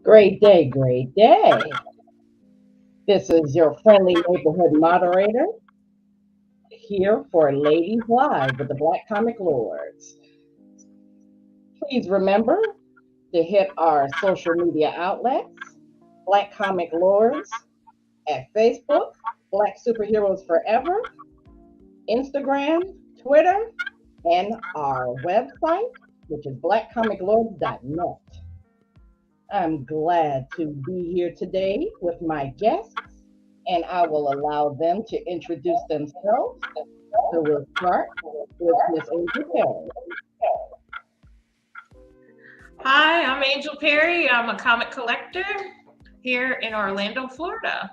Great day, great day. This is your friendly neighborhood moderator here for Ladies Live with the Black Comic Lords. Please remember to hit our social media outlets, Black Comic Lords at Facebook, Black Superheroes Forever, Instagram, Twitter, and our website, which is blackcomiclords.net. I'm glad to be here today with my guests, and I will allow them to introduce themselves. So we'll start with Miss Angel Perry. Hi, I'm Angel Perry. I'm a comic collector here in Orlando, Florida.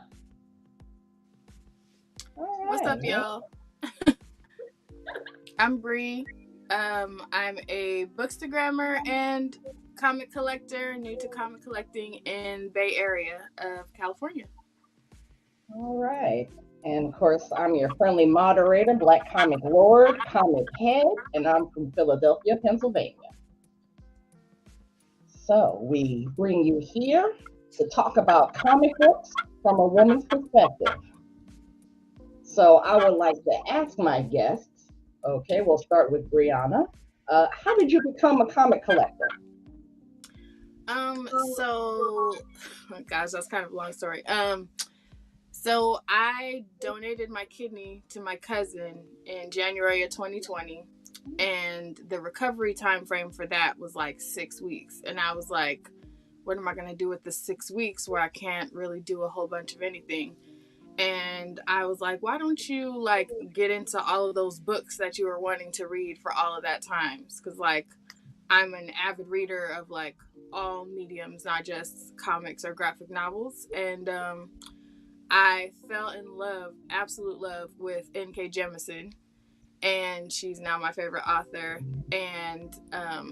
What's up, y'all? I'm Bree. I'm a bookstagrammer and comic collector, new to comic collecting in Bay Area of California. All right. And of course, I'm your friendly moderator, Black Comic Lord, Comic Head, and I'm from Philadelphia, Pennsylvania. So we bring you here to talk about comic books from a woman's perspective. So I would like to ask my guests, okay, we'll start with Brianna. How did you become a comic collector? Gosh, that's kind of a long story. So I donated my kidney to my cousin in January of 2020, and the recovery time frame for that was like 6 weeks. And I was like, what am I going to do with the 6 weeks where I can't really do a whole bunch of anything? And I was like, why don't you like get into all of those books that you were wanting to read for all of that times? Because like I'm an avid reader of like all mediums, not just comics or graphic novels. And I fell in love, absolute love, with N.K. Jemisin, and she's now my favorite author. And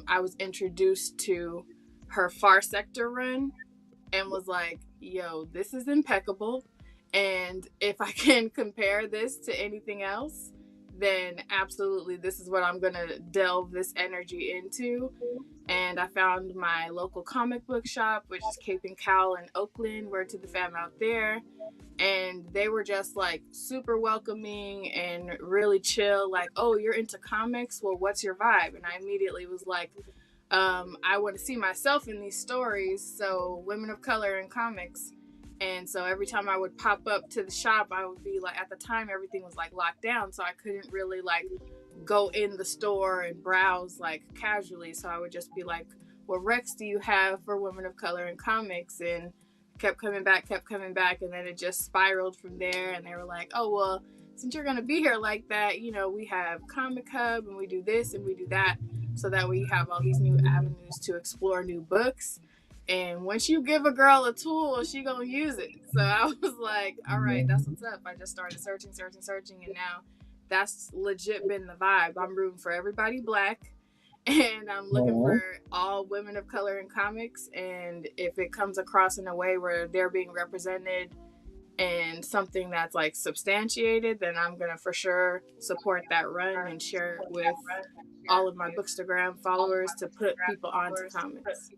I was introduced to her Far Sector run and was like, yo, this is impeccable. And if I can compare this to anything else, then absolutely this is what I'm going to delve this energy into. And I found my local comic book shop, which is Cape and Cowl in Oakland. Word to the fam out there. And they were just like super welcoming and really chill. Like, oh, you're into comics? Well, what's your vibe? And I immediately was like, I want to see myself in these stories. So women of color in comics. And so every time I would pop up to the shop, I would be like, at the time, everything was like locked down. So I couldn't really like go in the store and browse like casually. So I would just be like, what Rex do you have for women of color in comics? And kept coming back. And then it just spiraled from there. And they were like, oh, well, since you're going to be here like that, you know, we have Comic Hub and we do this and we do that. So that way you have all these new avenues to explore new books. And once you give a girl a tool, she gonna use it. So I was like, all right, that's what's up. I just started searching. And now that's legit been the vibe. I'm rooting for everybody Black. And I'm looking for all women of color in comics. And if it comes across in a way where they're being represented and something that's like substantiated, then I'm going to for sure support that run and share it with all of my Bookstagram followers to put people onto comics.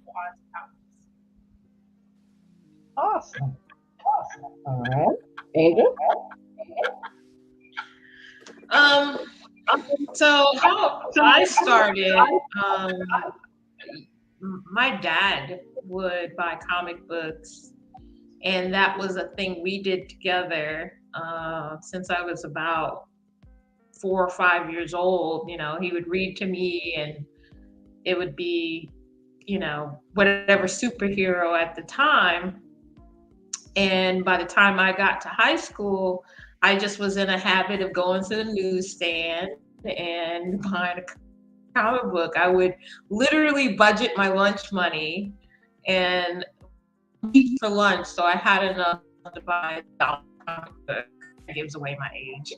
Awesome. All right. Angel? So how I started, my dad would buy comic books, and that was a thing we did together since I was about 4 or 5 years old. You know, he would read to me, and it would be, you know, whatever superhero at the time. And by the time I got to high school, I just was in a habit of going to the newsstand and buying a comic book. I would literally budget my lunch money and eat for lunch, so I had enough to buy a comic book. It gives away my age.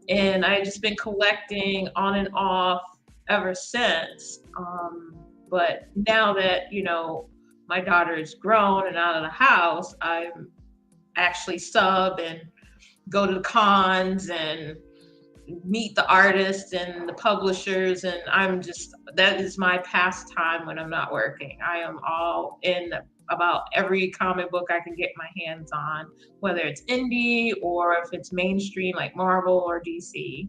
And I just been collecting on and off ever since. But now that, you know, my daughter is grown and out of the house, I'm actually sub and go to the cons and meet the artists and the publishers, and that is my pastime when I'm not working. I am all in about every comic book I can get my hands on, whether it's indie or if it's mainstream like Marvel or DC.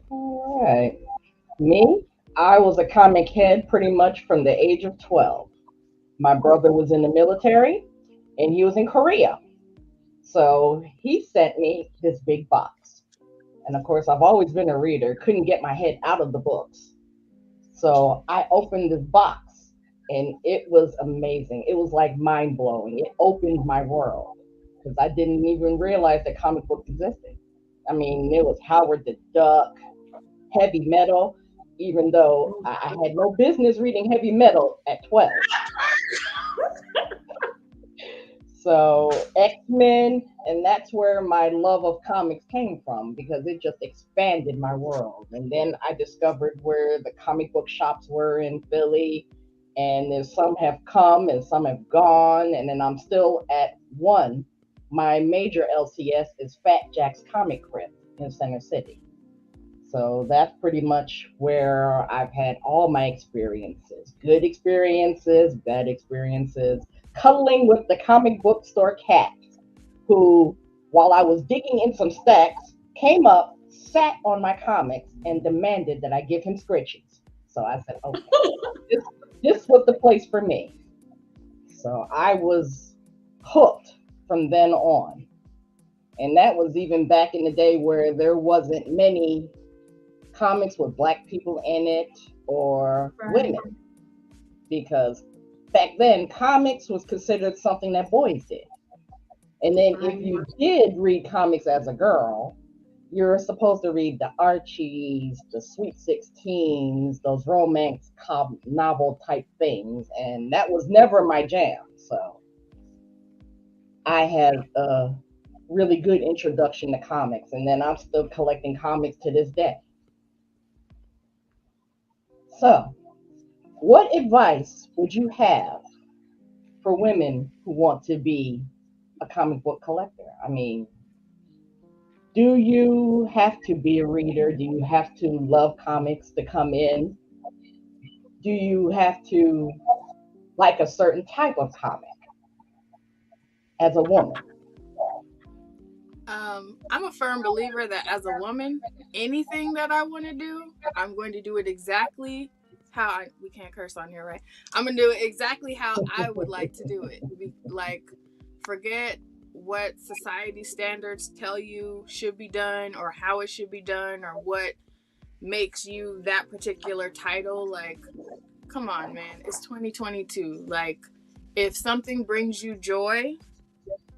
All right. Me, I was a comic head pretty much from the age of 12. My brother was in the military and he was in Korea. So he sent me this big box. And of course, I've always been a reader, couldn't get my head out of the books. So I opened this box and it was amazing. It was like mind blowing. It opened my world because I didn't even realize that comic books existed. I mean, it was Howard the Duck, heavy metal, even though I had no business reading heavy metal at 12. So X-Men, and that's where my love of comics came from because it just expanded my world. And then I discovered where the comic book shops were in Philly, and there's some have come and some have gone, and then I'm still at one. My major LCS is Fat Jack's Comic Crypt in Center City. So that's pretty much where I've had all my experiences, good experiences, bad experiences, cuddling with the comic book store cat, who, while I was digging in some stacks, came up, sat on my comics, and demanded that I give him scritchies. So I said, okay, this, this was the place for me. So I was hooked from then on. And that was even back in the day where there wasn't many comics with black people in it or Right. women, because back then comics was considered something that boys did. And then if Right. you did read comics as a girl, you're supposed to read the Archies, the Sweet 16s, those novel type things, and that was never my jam. So I had a really good introduction to comics, and then I'm still collecting comics to this day. So, what advice would you have for women who want to be a comic book collector? I mean, do you have to be a reader? Do you have to love comics to come in? Do you have to like a certain type of comic as a woman? I'm a firm believer that as a woman, anything that I want to do, I'm going to do it exactly how we can't curse on here, right? I'm gonna do it exactly how I would like to do it. Like, forget what society standards tell you should be done or how it should be done or what makes you that particular title. Like, come on, man, it's 2022. Like, if something brings you joy,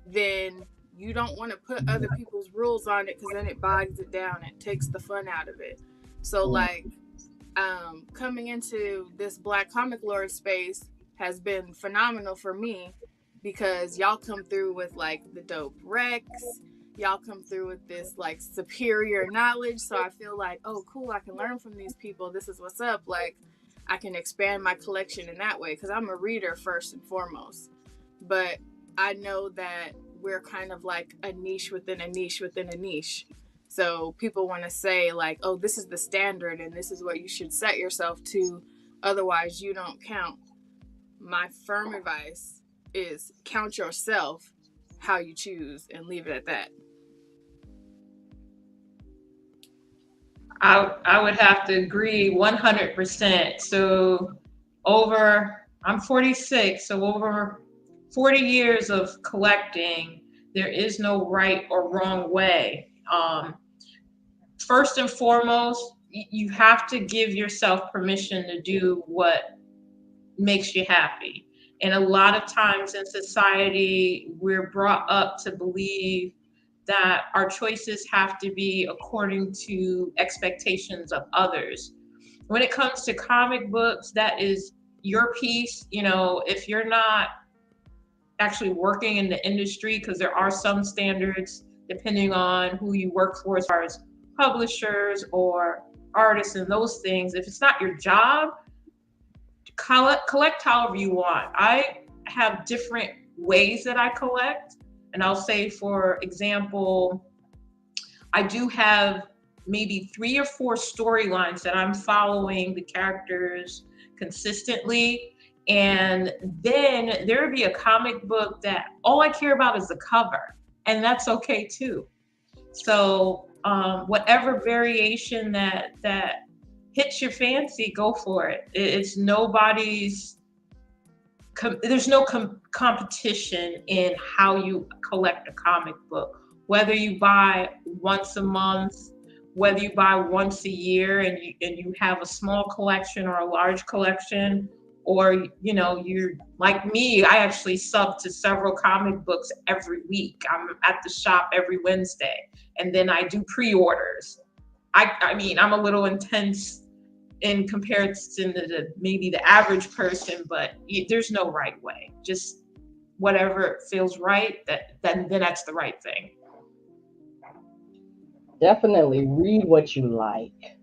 then you don't want to put other people's rules on it because then it bogs it down. It takes the fun out of it. So Mm, like coming into this Black Comic Lord space has been phenomenal for me because y'all come through with like the dope Rex. Y'all come through with this like superior knowledge. So I feel like, oh, cool, I can learn from these people. This is what's up. Like, I can expand my collection in that way because I'm a reader first and foremost. But I know that we're kind of like a niche within a niche within a niche. So people want to say like, "Oh, this is the standard and this is what you should set yourself to, otherwise you don't count." My firm advice is count yourself how you choose and leave it at that. I would have to agree 100%. So I'm 46, so over 40 years of collecting, there is no right or wrong way. First and foremost, you have to give yourself permission to do what makes you happy. And a lot of times in society, we're brought up to believe that our choices have to be according to expectations of others. When it comes to comic books, that is your piece. If you're not actually working in the industry, because there are some standards depending on who you work for as far as publishers or artists and those things. If it's not your job, collect however you want. I have different ways that I collect. And I'll say, for example, I do have maybe 3 or 4 storylines that I'm following the characters consistently. And then there would be a comic book that all I care about is the cover. And that's okay too. So whatever variation that hits your fancy, go for it. It's nobody's. There's no competition in how you collect a comic book. Whether you buy once a month, whether you buy once a year, and you have a small collection or a large collection, or you're like me. I actually sub to several comic books every week. I'm at the shop every Wednesday, and then I do pre-orders. I mean, I'm a little intense in comparison to maybe the average person, but there's no right way. Just whatever feels right, then that's the right thing. Definitely read what you like,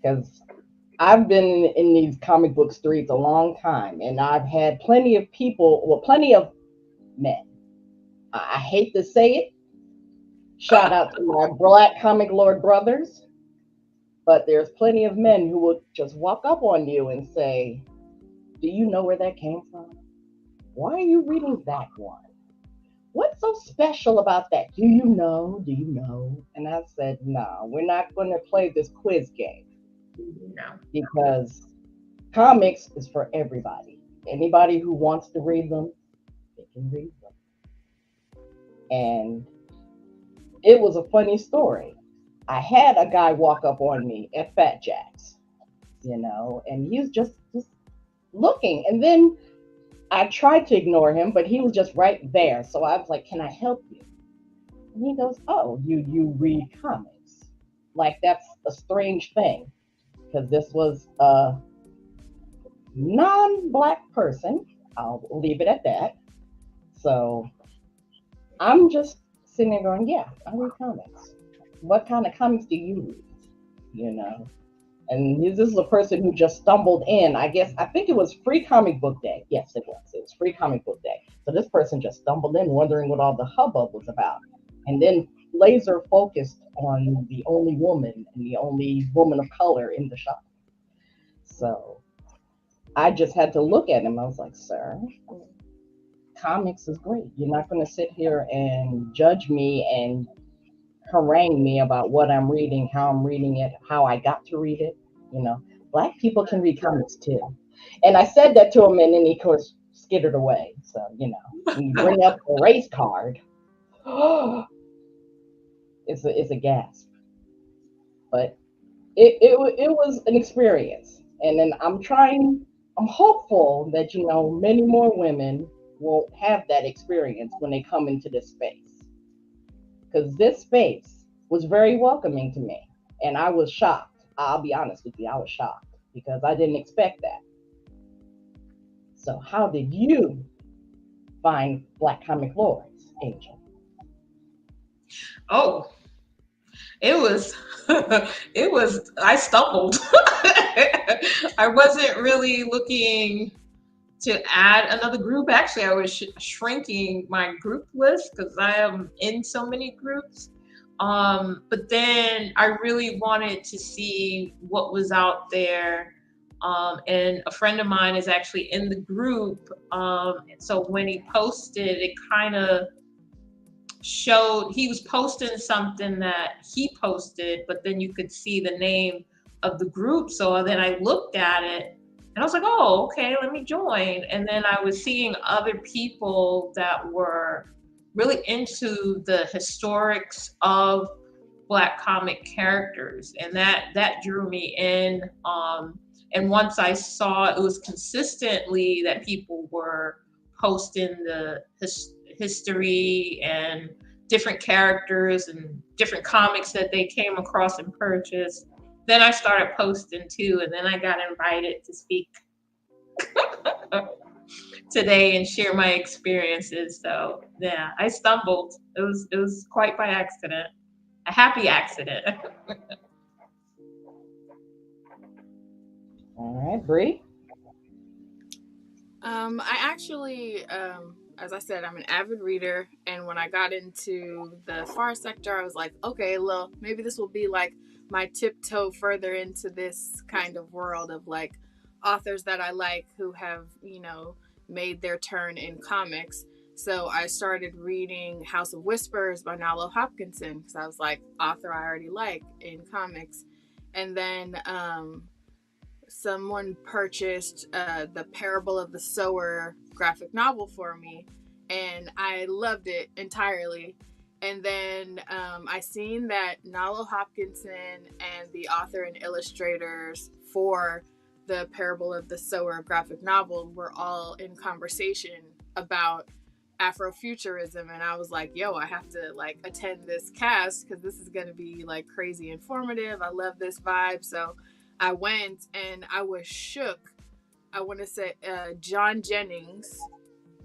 because I've been in these comic book streets a long time, and I've had plenty of people, well, plenty of men. I hate to say it. Shout out to my black comic lord brothers, but there's plenty of men who will just walk up on you and say, "Do you know where that came from? Why are you reading that one? What's so special about that? Do you know? Do you know?" And I said, "No, we're not going to play this quiz game, No. because comics is for everybody. Anybody who wants to read them, they can read them." And it was a funny story. I had a guy walk up on me at Fat Jack's, and he was just looking. And then I tried to ignore him, but he was just right there. So I was like, "Can I help you?" And he goes, "Oh, you read comics?" Like, that's a strange thing, because this was a non-black person. I'll leave it at that. So I'm just sitting there going, "Yeah, I read comics. What kind of comics do you read?" You know? And this is a person who just stumbled in. I think it was Free Comic Book Day. Yes, it was. It was Free Comic Book Day. So this person just stumbled in, wondering what all the hubbub was about, and then laser focused on the only woman and the only woman of color in the shop. So I just had to look at him. I was like, "Sir, comics is great. You're not going to sit here and judge me and harangue me about what I'm reading, how I'm reading it, how I got to read it. You know, Black people can read comics too." And I said that to him, and then he, of course, skittered away. So, when you bring up the race card, it's a gasp. But it was an experience. And then I'm hopeful that, many more women will have that experience when they come into this space. Because this space was very welcoming to me. And I was shocked. I'll be honest with you, I was shocked because I didn't expect that. So, how did you find Black Comic Lords, Angel? Oh, it was I stumbled. I wasn't really looking to add another group. Actually, I was shrinking my group list because I am in so many groups. But then I really wanted to see what was out there. And a friend of mine is actually in the group. So when he posted, it kind of showed he was posting something that he posted, but then you could see the name of the group. So then I looked at it and I was like, "Oh, okay, let me join." And then I was seeing other people that were really into the historics of Black comic characters, and that drew me in. And once I saw it was consistently that people were posting the history and different characters and different comics that they came across and purchased, then I started posting too, and then I got invited to speak today and share my experiences. So yeah, I stumbled. It was quite by accident, a happy accident. All right, Bree. I actually as I said, I'm an avid reader, and when I got into the far sector, I was like, okay, well, maybe this will be like my tiptoe further into this kind of world of like authors that I like who have, made their turn in comics. So I started reading House of Whispers by Nalo Hopkinson because I was like, author I already like in comics. And then someone purchased the Parable of the Sower graphic novel for me, and I loved it entirely. And then I seen that Nalo Hopkinson and the author and illustrators for the Parable of the Sower graphic novel were all in conversation about Afrofuturism, and I was like, yo, I have to like attend this cast because this is going to be like crazy informative. I love this vibe. So I went and I was shook. I want to say John Jennings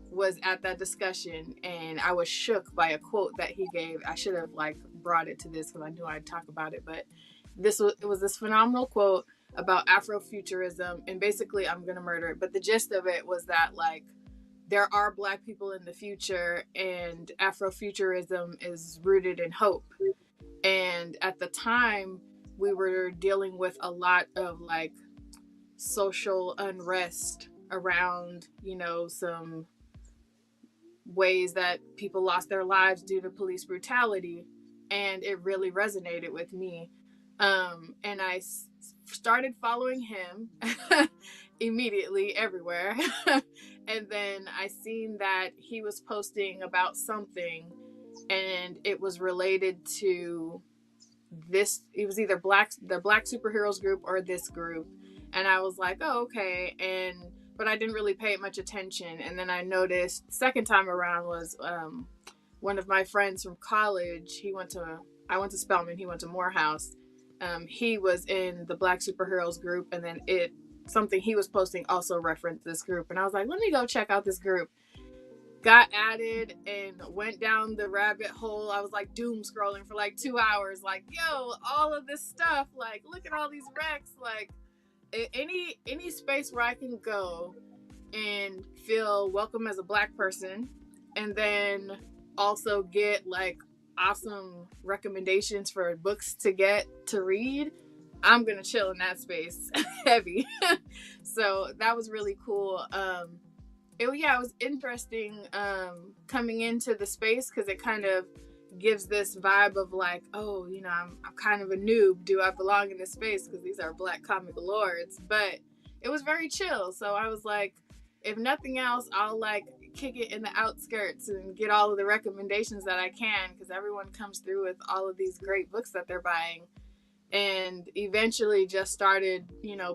was at that discussion, and I was shook by a quote that he gave. I should have like brought it to this because I knew I'd talk about it, but it was this phenomenal quote about Afrofuturism, and basically I'm gonna murder it, but the gist of it was that like there are Black people in the future, and Afrofuturism is rooted in hope. And at the time, we were dealing with a lot of like social unrest around, some ways that people lost their lives due to police brutality. And it really resonated with me. And I started following him immediately everywhere. And then I seen that he was posting about something, and it was related to this. It was either the Black superheroes group or this group, and I was like, oh, okay. But I didn't really pay much attention. And then I noticed second time around was one of my friends from college. I went to Spelman, he went to Morehouse. He was in the Black superheroes group, and then something he was posting also referenced this group, and I was like, let me go check out this group. Got added and went down the rabbit hole. I was like doom scrolling for like 2 hours, like, yo, all of this stuff, like, look at all these wrecks. Like, any space where I can go and feel welcome as a Black person, and then also get like awesome recommendations for books to get to read, I'm gonna chill in that space heavy. So that was really cool. It was interesting coming into the space because it kind of gives this vibe of like, oh, I'm kind of a noob. Do I belong in this space? Because these are Black comic lords. But it was very chill. So I was like, if nothing else, I'll like kick it in the outskirts and get all of the recommendations that I can, because everyone comes through with all of these great books that they're buying. And eventually just started,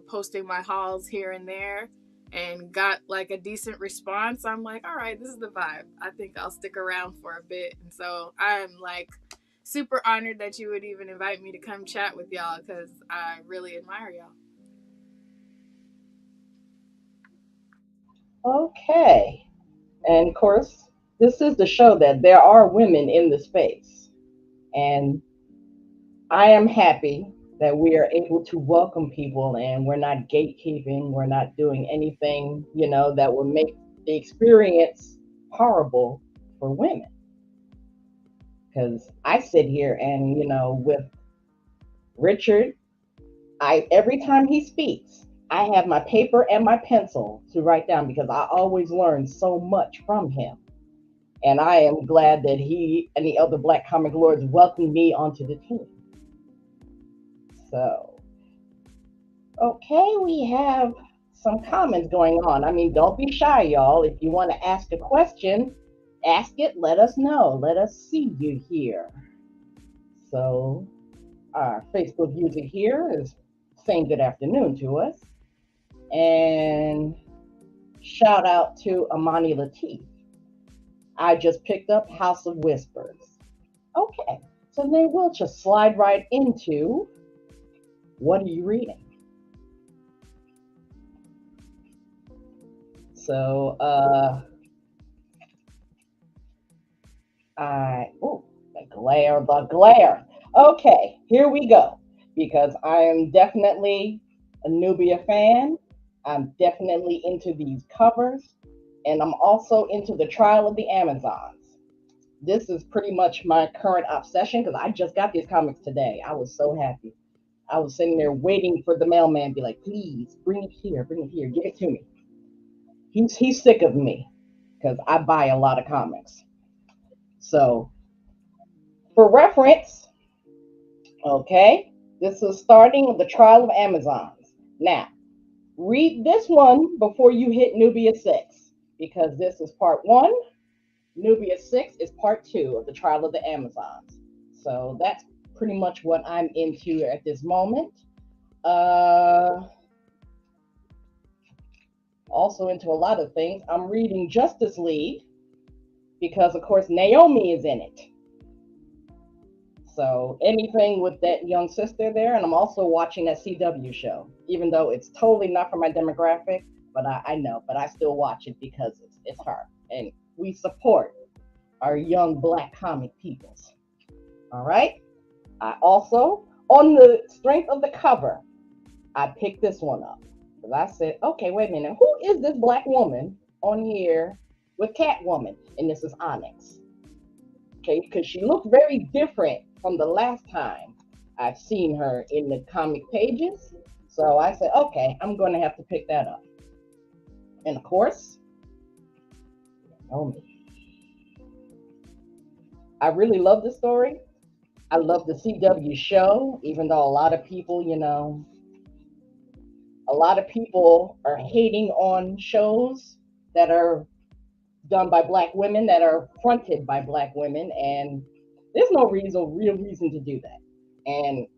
posting my hauls here and there, and got like a decent response. I'm like, all right, this is the vibe. I think I'll stick around for a bit. And so I'm like super honored that you would even invite me to come chat with y'all, because I really admire y'all. Okay. And of course, this is to show that there are women in the space. And I am happy that we are able to welcome people, and we're not gatekeeping. We're not doing anything, that will make the experience horrible for women. Because I sit here and, with Richard, every time he speaks, I have my paper and my pencil to write down because I always learn so much from him. And I am glad that he and the other Black comic lords welcomed me onto the team. So, okay, we have some comments going on. I mean, don't be shy, y'all. If you want to ask a question, ask it. Let us know. Let us see you here. So, our Facebook user here is saying good afternoon to us. And shout out to Amani Latif. I just picked up House of Whispers. Okay, so then we'll just slide right into what are you reading? So, the glare. Okay, here we go. Because I am definitely a Nubia fan. I'm definitely into these covers. And I'm also into the Trial of the Amazons. This is pretty much my current obsession because I just got these comics today. I was so happy. I was sitting there waiting for the mailman to be like, please bring it here, give it to me. He's sick of me because I buy a lot of comics. So for reference, okay, this is starting with the Trial of Amazons. Now, read this one before you hit Nubia 6 because this is part one. Nubia 6 is part two of the Trial of the Amazons. So that's pretty much what I'm into at this moment. Uh, Also into a lot of things. I'm reading Justice League because, of course, Naomi is in it. So anything with that young sister there, and I'm also watching that CW show, even though it's totally not for my demographic. But I know, but I still watch it because it's her, and we support our young Black comic peoples. All right. I also, on the strength of the cover, I picked this one up because I said, okay, wait a minute, who is this Black woman on here with Catwoman? And this is Onyx. Okay, because she looked very different from the last time I've seen her in the comic pages. So I said, okay, I'm going to have to pick that up. And of course, oh me, I really love the story. I love the CW show, even though a lot of people, a lot of people are hating on shows that are done by Black women, that are fronted by Black women, and there's no real reason to do that. And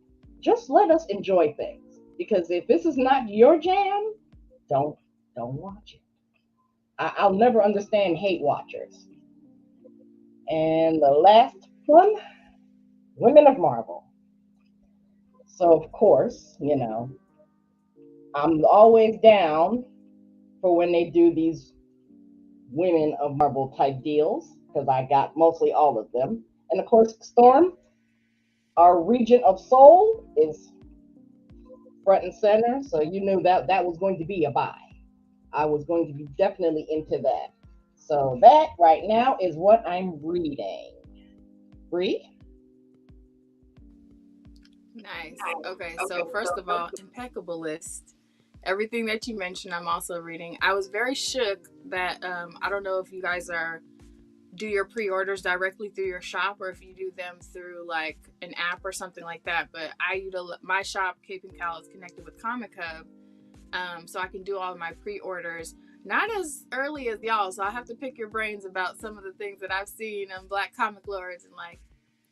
just let us enjoy things, because if this is not your jam, don't don't watch it. I'll never understand hate watchers. And the last one, Women of Marvel. So of course, I'm always down for when they do these Women of Marvel type deals because I got mostly all of them. And of course, Storm, our Regent of Soul, is front and center. So you knew that that was going to be a buy. I was going to be definitely into that. So that right now is what I'm reading. Bree? Nice. Okay, so first of all, impeccable list. Everything that you mentioned, I'm also reading. I was very shook that I don't know if you guys do your pre-orders directly through your shop or if you do them through like an app or something like that. But my shop, Cape and Cal, is connected with Comic Hub, so I can do all of my pre-orders. Not as early as y'all, so I have to pick your brains about some of the things that I've seen on Black Comic Lords and like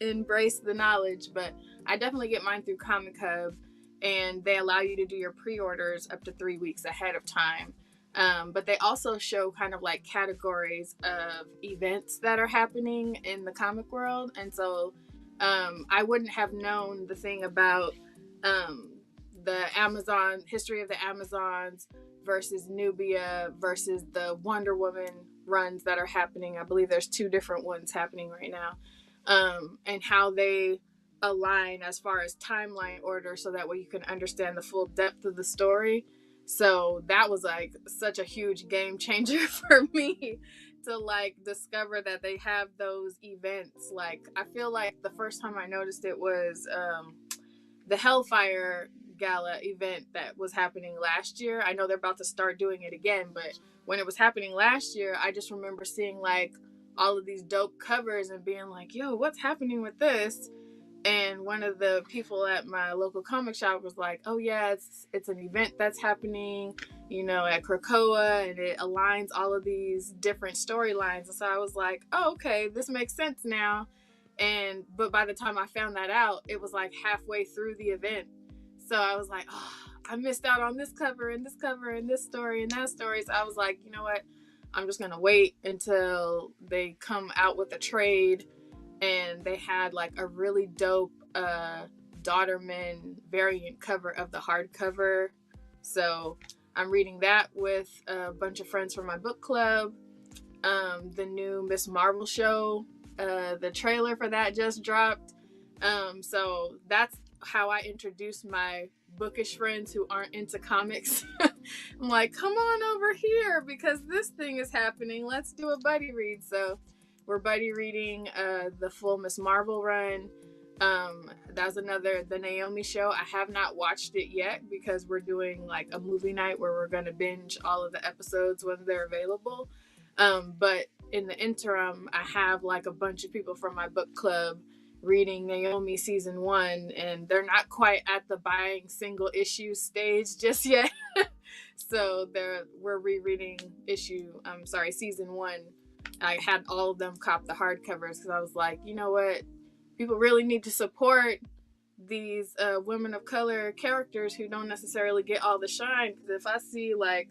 embrace the knowledge. But I definitely get mine through Comic Hub, and they allow you to do your pre-orders up to 3 weeks ahead of time. But they also show kind of like categories of events that are happening in the comic world. And so I wouldn't have known the thing about the Amazon history of the Amazons versus Nubia versus the Wonder Woman runs that are happening. I believe there's two different ones happening right now, and how they align as far as timeline order so that way you can understand the full depth of the story. So that was like such a huge game changer for me to like discover that they have those events. Like I feel like the first time I noticed it was the Hellfire Gala event that was happening last year. I know they're about to start doing it again, but when it was happening last year, I just remember seeing like all of these dope covers and being like, yo, what's happening with this? And one of the people at my local comic shop was like, oh yeah, it's an event that's happening, at Krakoa, and it aligns all of these different storylines. And so I was like, oh, okay, this makes sense now. But by the time I found that out, it was like halfway through the event. So I was like, oh, I missed out on this cover and this cover and this story and that story. So I was like, you know what? I'm just gonna wait until they come out with a trade. And they had like a really dope Daughterman variant cover of the hardcover. So I'm reading that with a bunch of friends from my book club. The new Miss Marvel show, the trailer for that just dropped. So that's how I introduced my bookish friends who aren't into comics. I'm like, come on over here because this thing is happening. Let's do a buddy read. So we're buddy reading the full Miss Marvel run. That's another the Naomi show. I have not watched it yet because we're doing like a movie night where we're gonna binge all of the episodes when they're available. But in the interim, I have like a bunch of people from my book club reading Naomi season 1, and they're not quite at the buying single issue stage just yet. So we're rereading season 1. I had all of them cop the hardcovers because I was like, you know what, people really need to support these women of color characters who don't necessarily get all the shine. Because if I see like,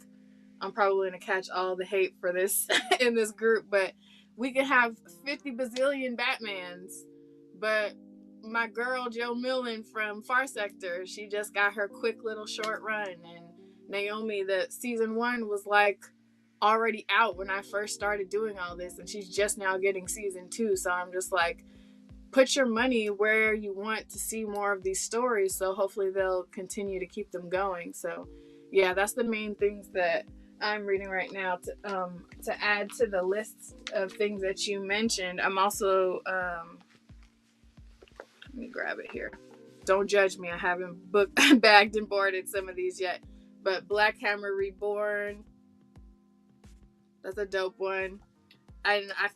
I'm probably gonna catch all the hate for this in this group, but we could have 50 bazillion Batmans, but my girl Jo Millen from Far Sector, she just got her quick little short run, and Naomi, the season 1 was like already out when I first started doing all this, and she's just now getting season 2. So I'm just like, put your money where you want to see more of these stories, so hopefully they'll continue to keep them going. So yeah, that's the main things that I'm reading right now to add to the list of things that you mentioned. I'm also let me grab it here. Don't judge me. I haven't bagged and boarded some of these yet. But Black Hammer Reborn, that's a dope one. And I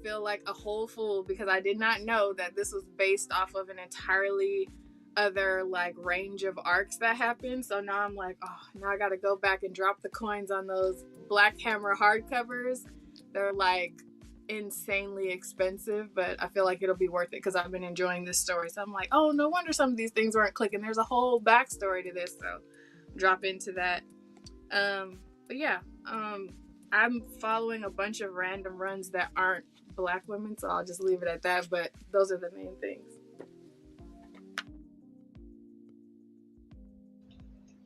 feel like a whole fool because I did not know that this was based off of an entirely other like range of arcs that happened. So now I'm like, oh, now I gotta go back and drop the coins on those Black Hammer hardcovers. They're like insanely expensive, but I feel like it'll be worth it because I've been enjoying this story. So I'm like, oh, no wonder some of these things weren't clicking. There's a whole backstory to this, so drop into that. But yeah, I'm following a bunch of random runs that aren't Black women, so I'll just leave it at that. But those are the main things.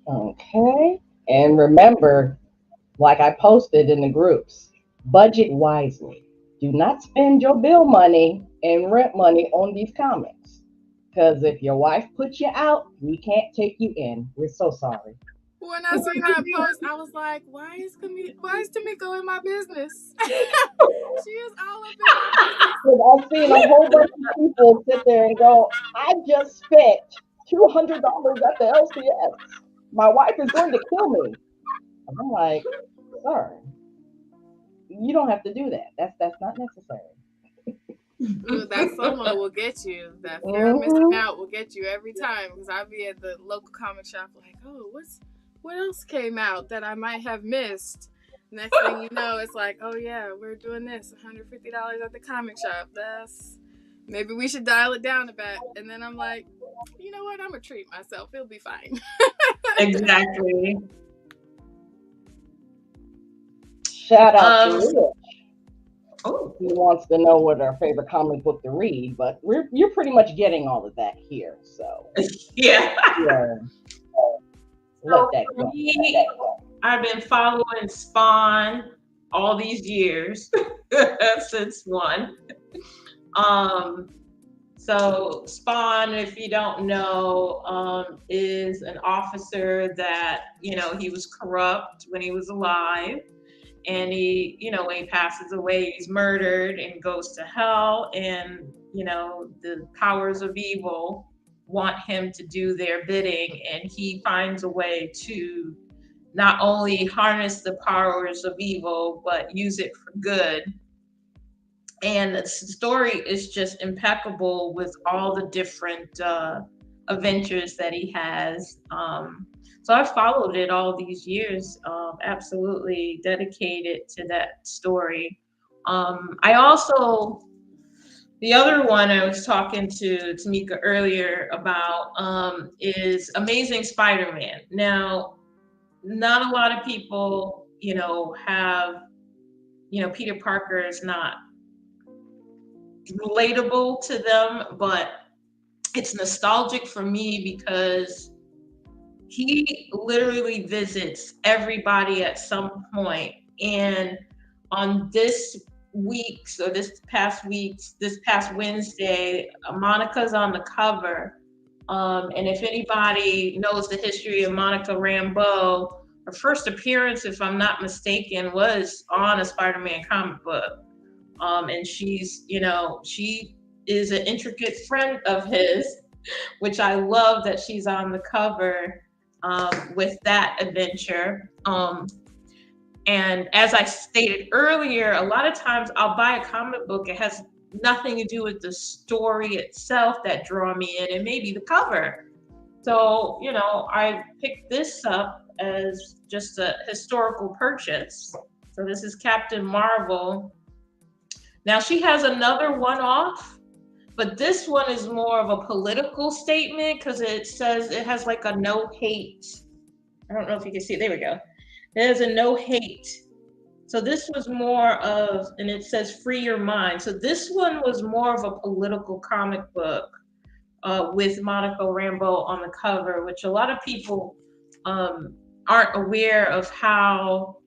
Okay. And remember, like I posted in the groups, budget wisely. Do not spend your bill money and rent money on these comics. Because if your wife puts you out, we can't take you in. We're so sorry. When I seen that post, I was like, why is Tameko in my business? She is all up in my business. I've seen a whole bunch of people sit there and go, I just spent $200 at the LCS. My wife is going to kill me. And I'm like, sir, you don't have to do that. That's not necessary. Ooh, that FOMO will get you. That fear of missing out will get you every time. Because I'll be at the local comic shop like, oh, what else came out that I might have missed? Next thing you know, it's like, oh yeah, we're doing this, $150 at the comic shop. Maybe we should dial it down a bit. And then I'm like, you know what? I'm gonna treat myself. It'll be fine. Exactly. Shout out to Rich. Oh, He wants to know what our favorite comic book to read, but you're pretty much getting all of that here. So yeah. Let that go. I've been following Spawn all these years since 1. So Spawn, if you don't know, is an officer that, he was corrupt when he was alive. And when he passes away, he's murdered and goes to hell. And, the powers of evil want him to do their bidding. And he finds a way to not only harness the powers of evil, but use it for good. And the story is just impeccable with all the different adventures that he has. So I've followed it all these years, absolutely dedicated to that story. I also, the other one I was talking to Tameka earlier about is Amazing Spider-Man. Now, not a lot of people, have, Peter Parker is not relatable to them, but it's nostalgic for me because he literally visits everybody at some point. And on this past Wednesday, Monica's on the cover, And if anybody knows the history of Monica Rambeau, her first appearance, if I'm not mistaken, was on a Spider-Man comic book. And she is an intricate friend of his, which I love that she's on the cover with that adventure. And as I stated earlier, a lot of times I'll buy a comic book. It has nothing to do with the story itself that draw me in, and maybe the cover. So, I picked this up as just a historical purchase. So this is Captain Marvel. Now she has another one-off, but this one is more of a political statement because it says it has like a no hate. I don't know if you can see it. There we go. There's a no hate. So this was more of, and it says free your mind. So this one was more of a political comic book with Monica Rambeau on the cover, which a lot of people aren't aware of how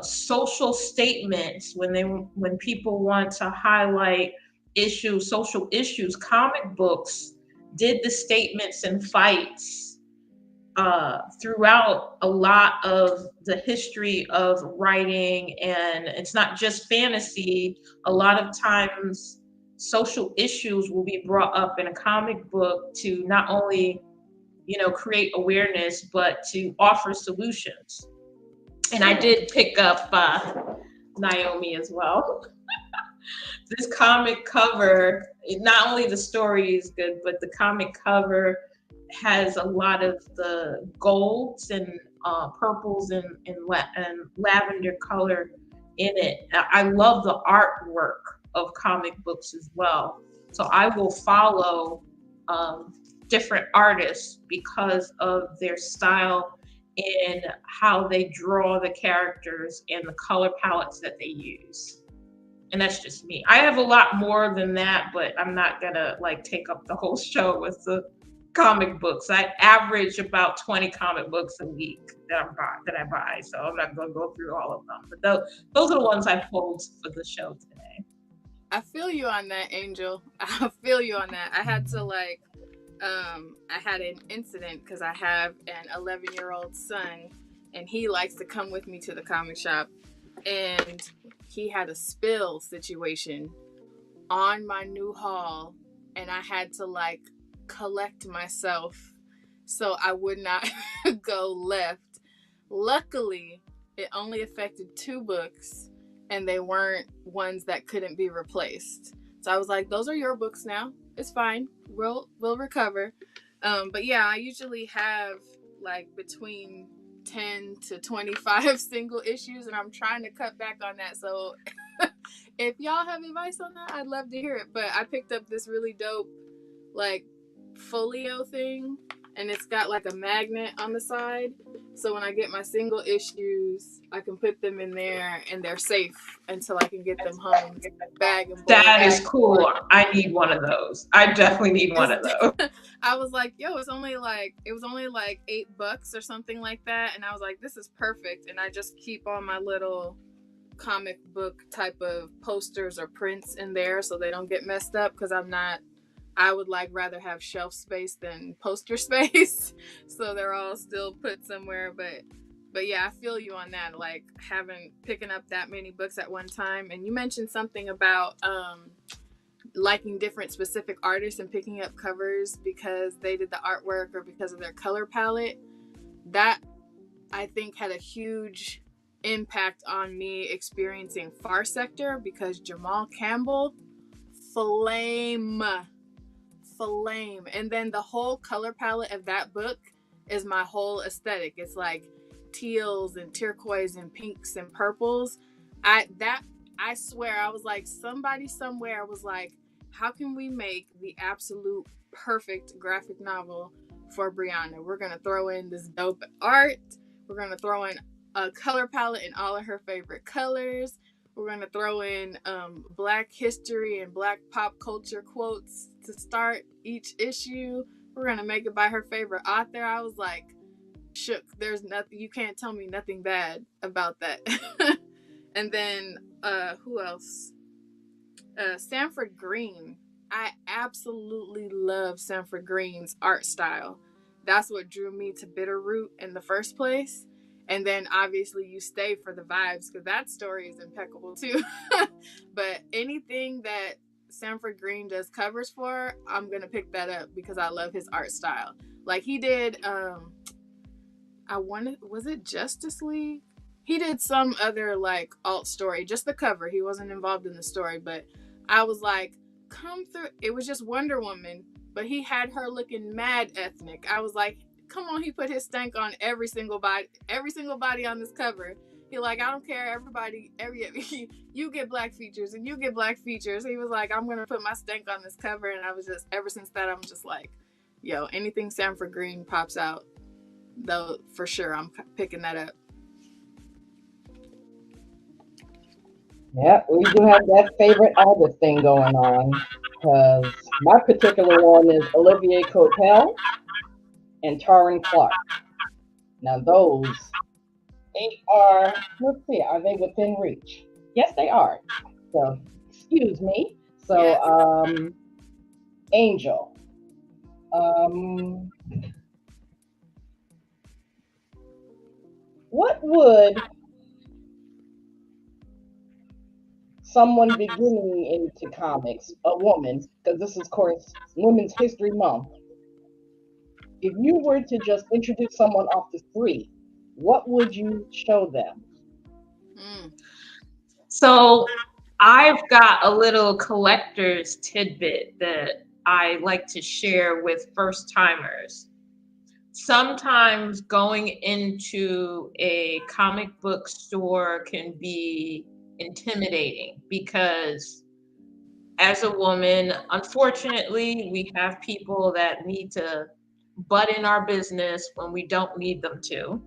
social statements, when people want to highlight social issues, comic books did the statements and fights throughout a lot of the history of writing. And it's not just fantasy. A lot of times social issues will be brought up in a comic book to not only create awareness but to offer solutions. And I did pick up Naomi as well. This comic cover, not only the story is good, but the comic cover has a lot of the golds and purples and lavender color in it. I love the artwork of comic books as well. So I will follow different artists because of their style and how they draw the characters and the color palettes that they use. And that's just me. I have a lot more than that, but I'm not gonna take up the whole show with the comic books. I average about 20 comic books a week that I buy. So I'm not gonna go through all of them. But those are the ones I pulled for the show today. I feel you on that, Angel. I feel you on that. I had to I had an incident because I have an 11-year-old son, and he likes to come with me to the comic shop, and he had a spill situation on my new haul, and I had to collect myself so I would not go left. Luckily, it only affected 2 books, and they weren't ones that couldn't be replaced. So I was like, those are your books now. It's fine. We'll recover. But yeah, I usually have between 10 to 25 single issues, and I'm trying to cut back on that. So if y'all have advice on that, I'd love to hear it. But I picked up this really dope folio thing, and it's got a magnet on the side. So when I get my single issues, I can put them in there and they're safe until I can get them home. Bag and that is cool. I need one of those. I definitely need one of those. I was like, yo, it was only $8 or something like that. And I was like, this is perfect. And I just keep all my little comic book type of posters or prints in there so they don't get messed up, because I would rather have shelf space than poster space. So they're all still put somewhere. But yeah, I feel you on that. Picking up that many books at one time. And you mentioned something about liking different specific artists and picking up covers because they did the artwork or because of their color palette. That, I think, had a huge impact on me experiencing Far Sector, because Jamal Campbell, flame. And then the whole color palette of that book is my whole aesthetic. It's teals and turquoise and pinks and purples. I swear, I was somebody somewhere was how can we make the absolute perfect graphic novel for Brianna? We're gonna throw in this dope art. We're gonna throw in a color palette in all of her favorite colors. We're going to throw in Black history and Black pop culture quotes to start each issue. We're going to make it by her favorite author. I was shook. There's nothing, you can't tell me nothing bad about that. And then, who else? Sanford Green. I absolutely love Sanford Green's art style. That's what drew me to Bitterroot in the first place. And then obviously you stay for the vibes because that story is impeccable too. But anything that Sanford Green does covers for, I'm gonna pick that up because I love his art style. Like he did was it Justice League? He did some other like alt story, just the cover. He wasn't involved in the story, but I was like, come through. It was just Wonder Woman, but he had her looking mad ethnic. I was like, come on, he put his stank on every single body on this cover. He like, I don't care, you get black features and you get black features. He was like, I'm gonna put my stank on this cover, and I was just ever since that I'm just like, yo, anything Sanford Green pops out, though, for sure I'm picking that up. Yeah, we do have that favorite artist thing going on. Because my particular one is Olivier Coipel and Taryn Clark. Now those, they are, let's see, are they within reach? Yes, they are. So, excuse me. So, Yes. Angel. Um, what would someone beginning into comics, a woman, because this is, of course, Women's History Month, if you were to just introduce someone off the street, what would you show them? Mm. So I've got a little collector's tidbit that I like to share with first timers. Sometimes going into a comic book store can be intimidating because as a woman, unfortunately, we have people that need to butt in our business when we don't need them to.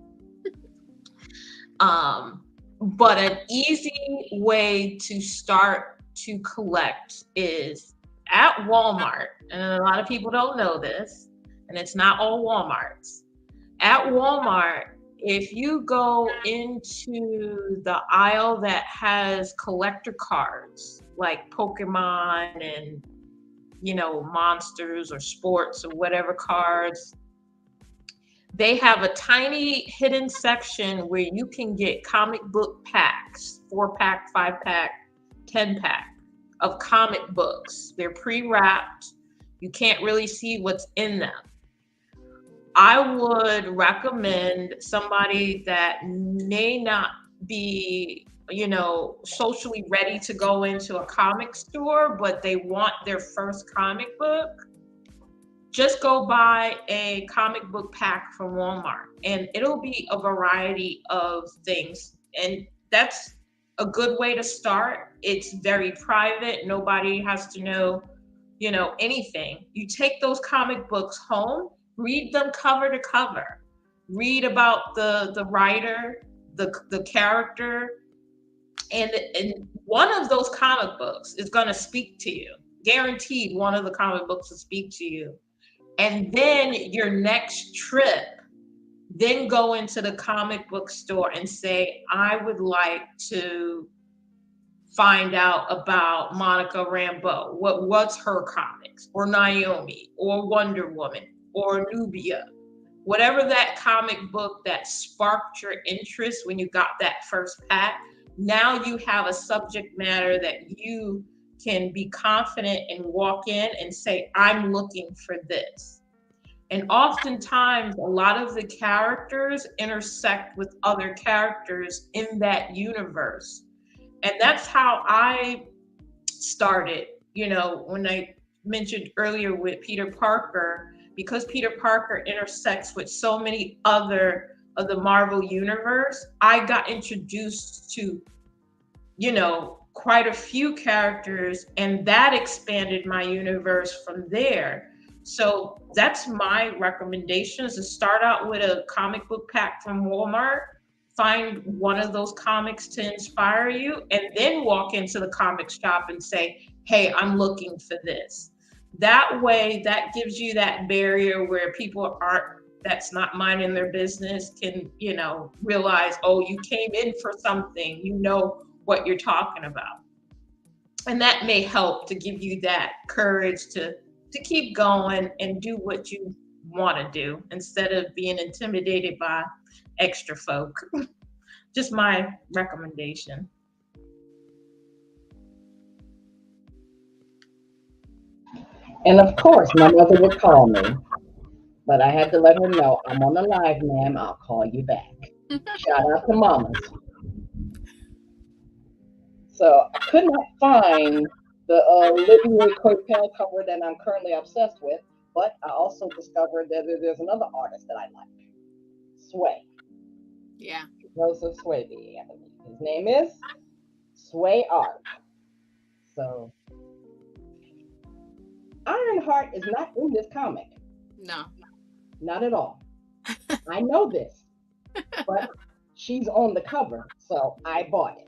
Um, but an easy way to start to collect is at Walmart. And a lot of people don't know this, and it's not all Walmarts. At Walmart, if you go into the aisle that has collector cards like Pokemon and monsters or sports or whatever cards, they have a tiny hidden section where you can get comic book packs, 4-pack, 5-pack, 10-pack of comic books. They're pre-wrapped. You can't really see what's in them. I would recommend somebody that may not be, socially ready to go into a comic store, but they want their first comic book. Just go buy a comic book pack from Walmart and it'll be a variety of things. And that's a good way to start. It's very private. Nobody has to know, anything. You take those comic books home, read them cover to cover. Read about the writer, the character, and one of those comic books is going to speak to you. Guaranteed one of the comic books will speak to you. And then your next trip, then go into the comic book store and say, I would like to find out about Monica Rambeau. What's her comics? Or Naomi, or Wonder Woman, or Nubia. Whatever that comic book that sparked your interest when you got that first pack, now you have a subject matter that you can be confident and walk in and say, I'm looking for this. And oftentimes, a lot of the characters intersect with other characters in that universe. And that's how I started, when I mentioned earlier with Peter Parker, because Peter Parker intersects with so many other of the Marvel universe, I got introduced to, quite a few characters, and that expanded my universe from there. So that's my recommendation, is to start out with a comic book pack from Walmart, find one of those comics to inspire you, and then walk into the comic shop and say, hey, I'm looking for this. That way, that gives you that barrier where people that's not minding their business can, realize, oh, you came in for something, what you're talking about. And that may help to give you that courage to keep going and do what you want to do instead of being intimidated by extra folk. Just my recommendation. And of course, my mother would call me, but I had to let her know I'm on the live, ma'am. I'll call you back. Shout out to mamas. So I could not find the Olivia Coipel cover that I'm currently obsessed with, but I also discovered that there's another artist that I like, Sway. Yeah. Joseph Swaybe, I believe. His name is Sway Art. So Ironheart is not in this comic. No. Not at all. I know this, but she's on the cover, so I bought it.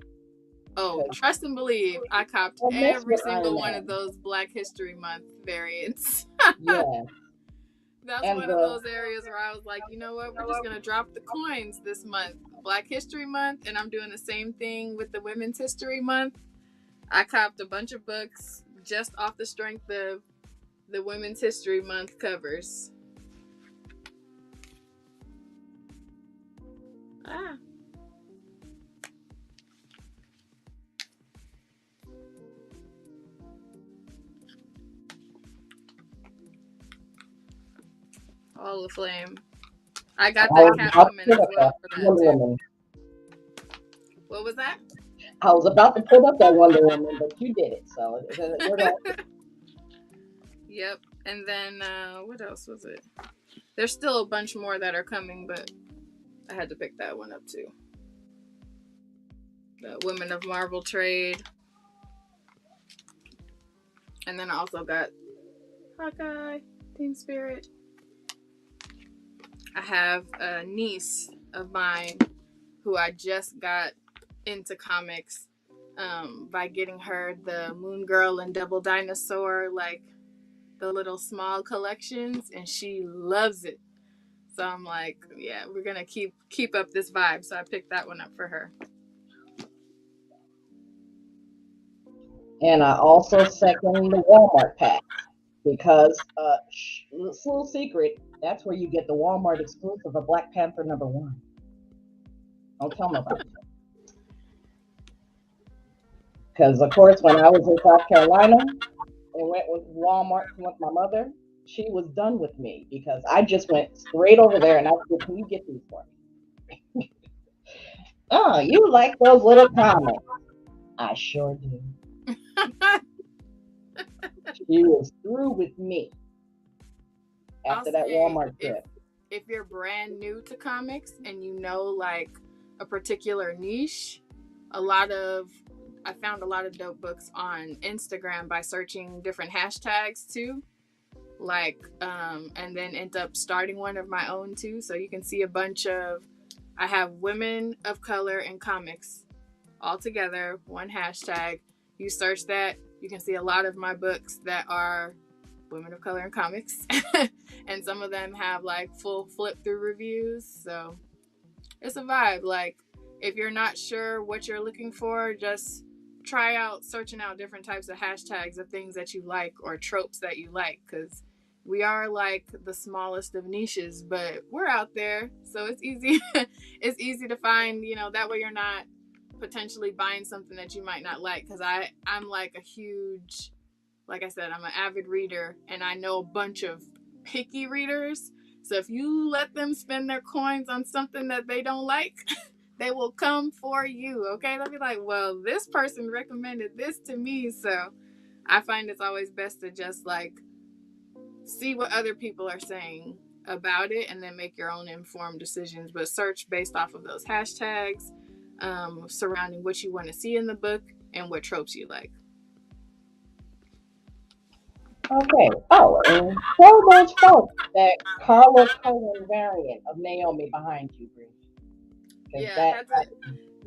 Oh, trust and believe. I copped every single one of those Black History Month variants. Yeah. That's one of those areas where I was like, you know what? We're just going to drop the coins this month. Black History Month, and I'm doing the same thing with the Women's History Month. I copped a bunch of books just off the strength of the Women's History Month covers. All the flame. I got that Catwoman as well for that too. What was that? I was about to pull up that Wonder Woman, but you did it, so we're going. Yep. And then what else was it? There's still a bunch more that are coming, but I had to pick that one up too. The Women of Marvel trade. And then I also got Hawkeye, Team Spirit. I have a niece of mine who I just got into comics by getting her the Moon Girl and Double Dinosaur, like the little small collections, and she loves it. So I'm like, yeah, we're gonna keep up this vibe. So I picked that one up for her. And I also second the Walmart pack because little secret, that's where you get the Walmart exclusive of Black Panther #1. Don't tell nobody. Because of course, when I was in South Carolina and went with Walmart with my mother, she was done with me because I just went straight over there and I said, "Can you get these for me?" Oh, you like those little comics? I sure do. She was through with me after that Walmart trip. If you're brand new to comics and you know like a particular niche, I found a lot of dope books on Instagram by searching different hashtags too. Like, and then end up starting one of my own too. So you can see a bunch of, I have women of color in comics all together, one hashtag. You search that, you can see a lot of my books that are women of color in comics. And some of them have like full flip through reviews. So it's a vibe. Like, if you're not sure what you're looking for, just try out searching out different types of hashtags of things that you like or tropes that you like, because we are like the smallest of niches, but we're out there, so it's easy. It's easy to find, that way you're not potentially buying something that you might not like, because I'm like a huge, like I said, I'm an avid reader, and I know a bunch of picky readers. So if you let them spend their coins on something that they don't like, they will come for you, okay? They'll be like, well, this person recommended this to me. So I find it's always best to just like see what other people are saying about it and then make your own informed decisions. But search based off of those hashtags surrounding what you want to see in the book and what tropes you like. Okay. Oh, and show those folks that Carla Cohen variant of Naomi behind you, Bruce. Yeah,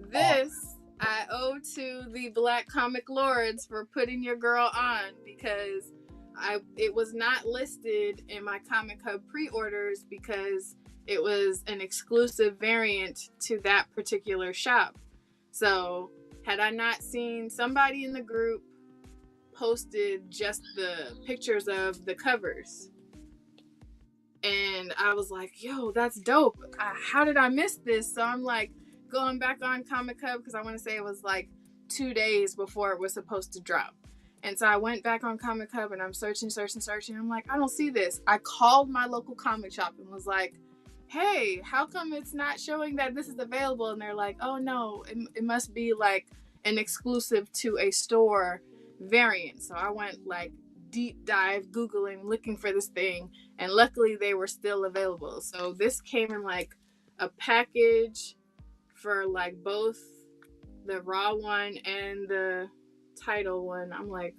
this I owe to the Black Comic Lords for putting your girl on, because it was not listed in my Comic Hub pre-orders because it was an exclusive variant to that particular shop. So had I not seen somebody in the group posted just the pictures of the covers. And I was like, yo, that's dope. How did I miss this? So I'm like going back on Comic Hub because I want to say it was like 2 days before it was supposed to drop. And so I went back on Comic Hub and I'm searching. I'm like, I don't see this. I called my local comic shop and was like, hey, how come it's not showing that this is available? And they're like, oh no, it must be like an exclusive to a store variant. So I went like deep dive Googling, looking for this thing. And luckily they were still available. So this came in like a package for like both the raw one and the title one. I'm like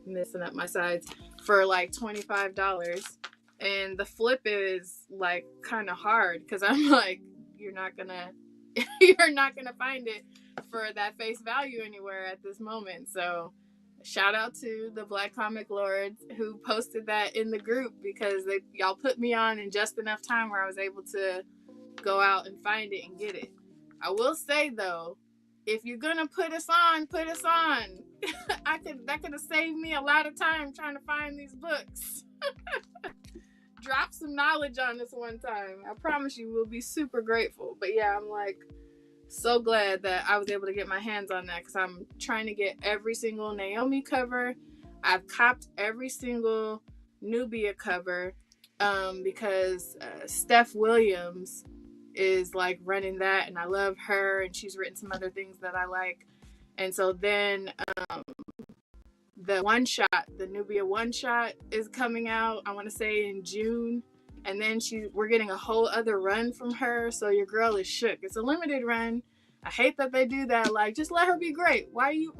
messing up my sides for like $25. And the flip is like kind of hard because I'm like, you're not gonna find it for that face value anywhere at this moment. So shout out to the Black Comic Lords who posted that in the group because y'all put me on in just enough time where I was able to go out and find it and get it. I will say though, if you're gonna put us on. That could have saved me a lot of time trying to find these books. Drop some knowledge on this one time. I promise you we'll be super grateful. But yeah, I'm like so glad that I was able to get my hands on that because I'm trying to get every single Naomi cover. I've copped every single Nubia cover because Steph Williams is like running that and I love her and she's written some other things that I like. And so then the one shot, the Nubia one shot is coming out, I want to say in June. And then we're getting a whole other run from her. So your girl is shook. It's a limited run. I hate that they do that. Like, just let her be great. Why you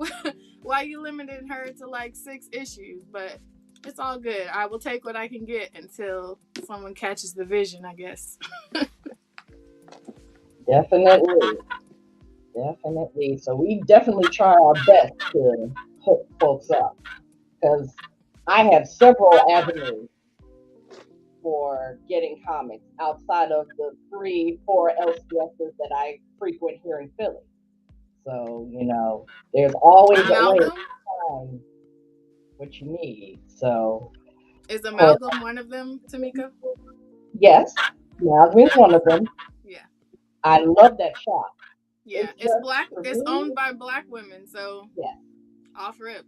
limiting her to like 6 issues? But it's all good. I will take what I can get until someone catches the vision, I guess. Definitely. So we definitely try our best to hook folks up because I have several avenues for getting comics outside of the 3-4 LCSs that I frequent here in Philly. So, there's always a way to find what you need. So is Amalgam one of them, Tameko? Yes, Amalgam is one of them. Yeah. I love that shop. Yeah, it's black. It's owned by Black women, so yeah, off rip.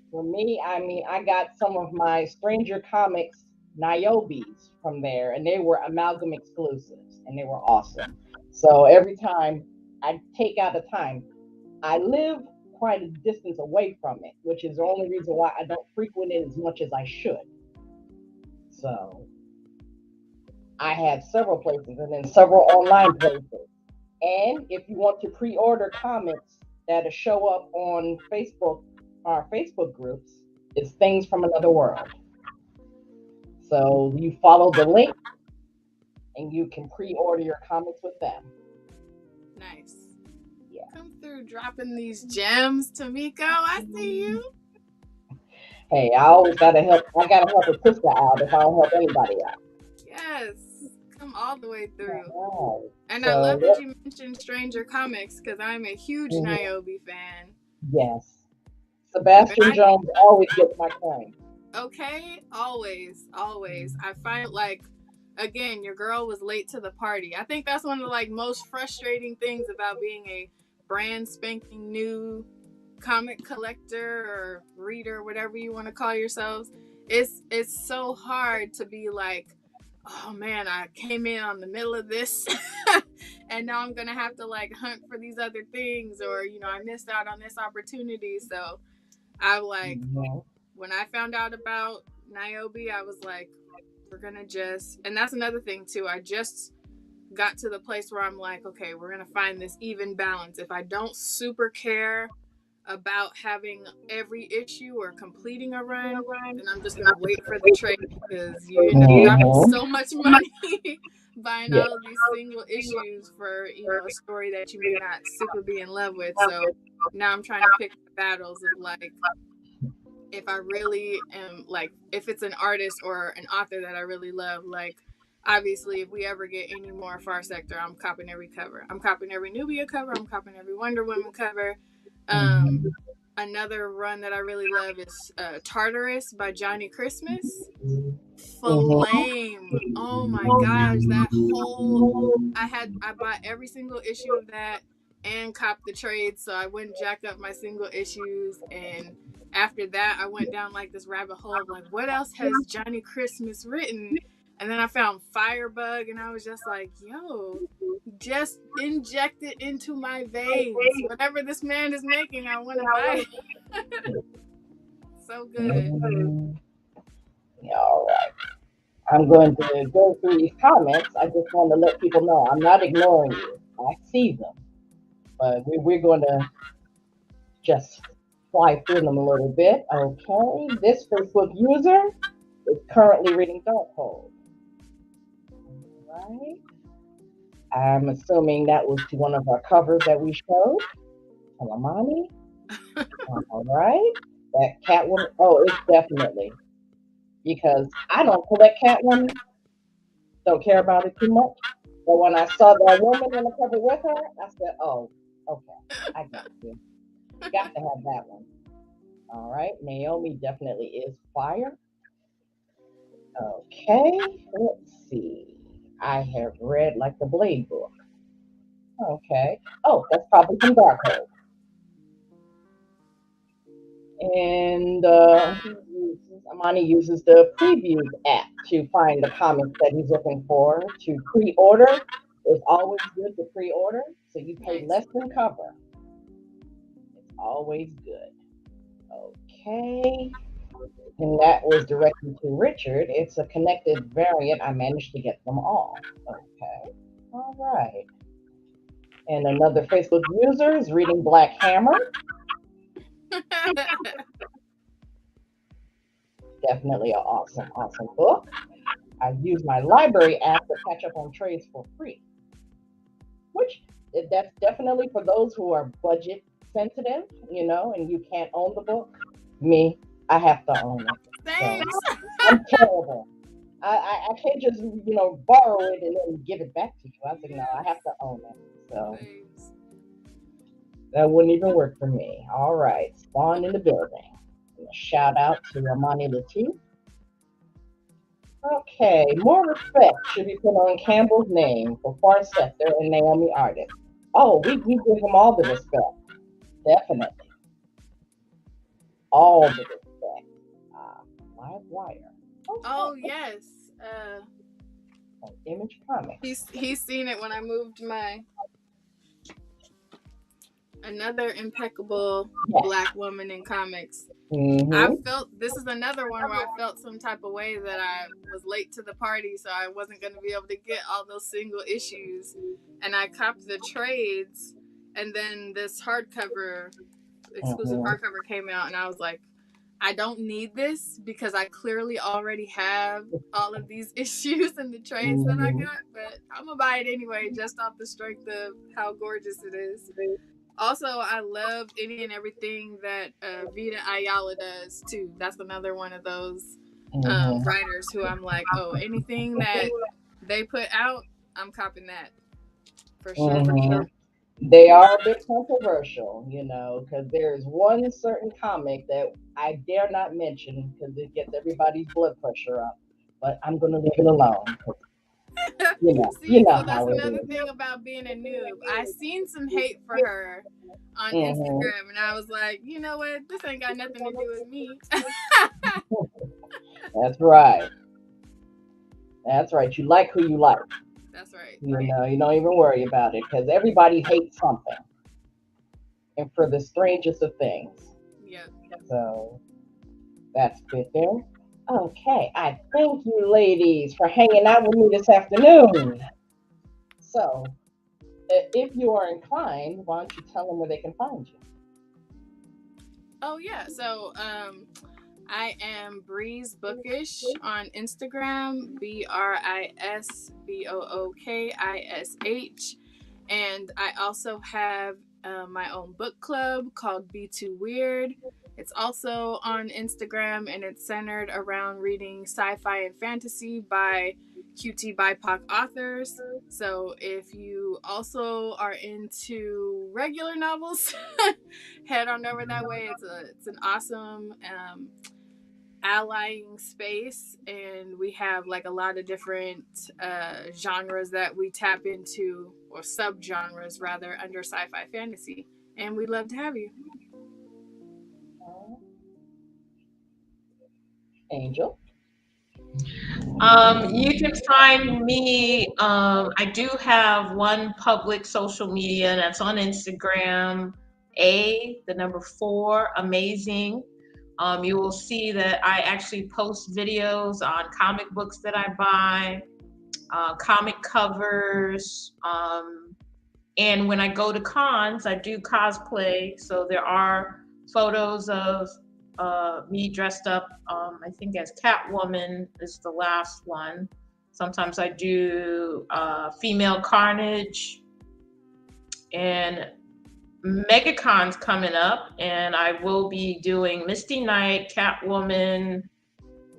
For me, I mean, I got some of my Stranger Comics Niobes from there, and they were Amalgam exclusives, and they were awesome. So every time I take out the time, I live quite a distance away from it, which is the only reason why I don't frequent it as much as I should. So I have several places and then several online places. And if you want to pre-order comics that'll show up on Facebook, our Facebook groups, it's Things from Another World. So you follow the link and you can pre-order your comics with them. Nice. Yeah. Come through dropping these gems, Tameko. I see you. Hey, I always gotta help. I gotta help a sister out if I don't help anybody out. Yes. Come all the way through. Right. And I love that you mentioned Stranger Comics because I'm a huge Niobe fan. Yes. Sebastian Jones always gets my coin. Okay, always. I find like, again, your girl was late to the party. I think that's one of the like most frustrating things about being a brand spanking new comic collector or reader, whatever you want to call yourselves. It's so hard to be like, oh man, I came in on the middle of this and now I'm gonna have to like hunt for these other things, or I missed out on this opportunity. So I like when I found out about Niobe, I was like, we're gonna and that's another thing too, I just got to the place where I'm like, okay, we're gonna find this even balance. If I don't super care about having every issue or completing a run, then I'm just gonna wait for the trade because you end up dropping so much money buying all of these single issues for a story that you may not super be in love with. So now I'm trying to pick the battles of like, if I really am like, if it's an artist or an author that I really love, like obviously if we ever get any more Far Sector, I'm copping every cover. I'm copping every Nubia cover. I'm copping every Wonder Woman cover. Another run that I really love is Tartarus by Johnny Christmas. Mhm. Flame. Oh my gosh, that whole I bought every single issue of that and copped the trade, so I wouldn't jack up my single issues. And after that, I went down like this rabbit hole of like, what else has Johnny Christmas written? And then I found Firebug, and I was just like, yo, just inject it into my veins. Whatever this man is making, I want to buy it. So good. Mhm. Yeah, all right. I'm going to go through these comments. I just want to let people know I'm not ignoring you. I see them, but we're going to just fly through them a little bit. Okay, this Facebook user is currently reading Darkhold. Right. I'm assuming that was to one of our covers that we showed. Calamani. All right. That Catwoman. Oh, it's definitely because I don't collect Catwoman. Don't care about it too much. But when I saw that woman on the cover with her, I said, "Oh, okay, I got you. Got to have that one." All right. Naomi definitely is fire. Okay. Let's see. I have read like the Blade book. Okay. Oh, that's probably from Darkhold. And Amani uses the previews app to find the comics that he's looking for to pre-order. It's always good to pre-order, so you pay Nice. less than cover. It's always good. Okay. And that was directed to Richard. It's a connected variant. I managed to get them all. Okay. All right. And another Facebook user is reading Black Hammer. Definitely an awesome, awesome book. I use my library app to catch up on trades for free, which that's definitely for those who are budget sensitive, and you can't own the book. Me, I have to own it. So Thanks. I'm terrible. I can't just, borrow it and then give it back to you. I said, no, I have to own it. So Thanks. that wouldn't even work for me. All right. Spawn in the building. Shout out to Amani Latif. Okay, more respect should be put on Campbell's name for Farsetter and Naomi Artist. Oh, we give them all the respect. Definitely. All the respect. Live Wire. Oh Okay. yes. Image Comics. He's seen it when I moved my another impeccable Yes. Black woman in comics. I Mm-hmm. felt this is another one where I felt some type of way that I was late to the party, so I wasn't going to be able to get all those single issues, and I copped the trades, and then this hardcover exclusive Mm-hmm. hardcover came out, and I was like, I don't need this because I clearly already have all of these issues and the trades that I Mm-hmm. got, but I'm gonna buy it anyway just off the strength of how gorgeous it is. Also, I loved any and everything that Vita Ayala does too. That's another one of those Mm-hmm. writers who I'm like, oh, anything that they put out, I'm copping that for sure, for Mm-hmm. sure. They are a bit controversial, because there's one certain comic that I dare not mention because it gets everybody's blood pressure up. But I'm gonna leave it alone. 'Cause, you See, know so that's how it another is. thing about being a noob. I seen some hate for her on Mm-hmm. Instagram, and I was like, you know what? This ain't got nothing to do with me. That's right. That's right. You like who you like. That's right. You don't even worry about it because everybody hates something, and for the strangest of things. Yep. So that's good there. Okay, I thank you, ladies, for hanging out with me this afternoon. So, if you are inclined, why don't you tell them where they can find you? Oh yeah. So I am Breeze Bookish on Instagram, BrisBookish, and I also have my own book club called Be Too Weird. It's also on Instagram, and it's centered around reading sci-fi and fantasy by QT BIPOC authors. So if you also are into regular novels, head on over that way. It's an awesome allying space, and we have like a lot of different genres that we tap into, or subgenres rather, under sci-fi fantasy. And we'd love to have you. Angel. You can find me. I do have one public social media that's on Instagram. The number four, amazing. You will see that I actually post videos on comic books that I buy, comic covers. And when I go to cons, I do cosplay. So there are photos of me dressed up, I think as Catwoman is the last one. Sometimes I do female Carnage, and MegaCon's coming up, and I will be doing Misty Knight, Catwoman,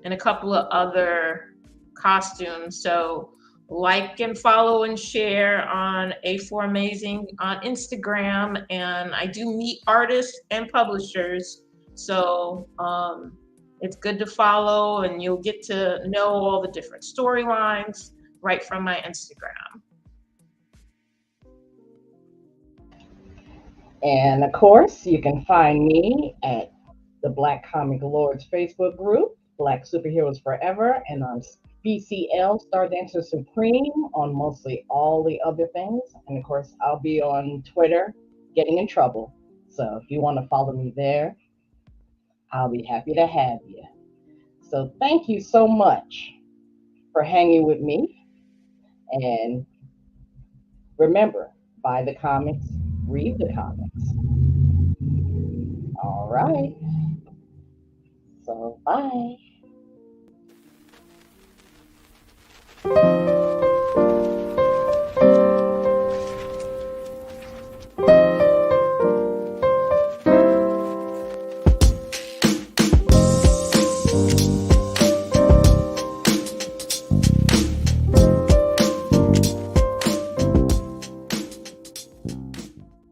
and a couple of other costumes. So like and follow and share on A4 Amazing on Instagram. And I do meet artists and publishers. So it's good to follow, and you'll get to know all the different storylines right from my Instagram. And of course, you can find me at the Black Comic Lords Facebook group, Black Superheroes Forever, and on BCL, Star Dancer Supreme, on mostly all the other things. And of course, I'll be on Twitter, Getting in Trouble. So if you want to follow me there, I'll be happy to have you. So thank you so much for hanging with me. And remember, buy the comics, read the comics. All right. So bye.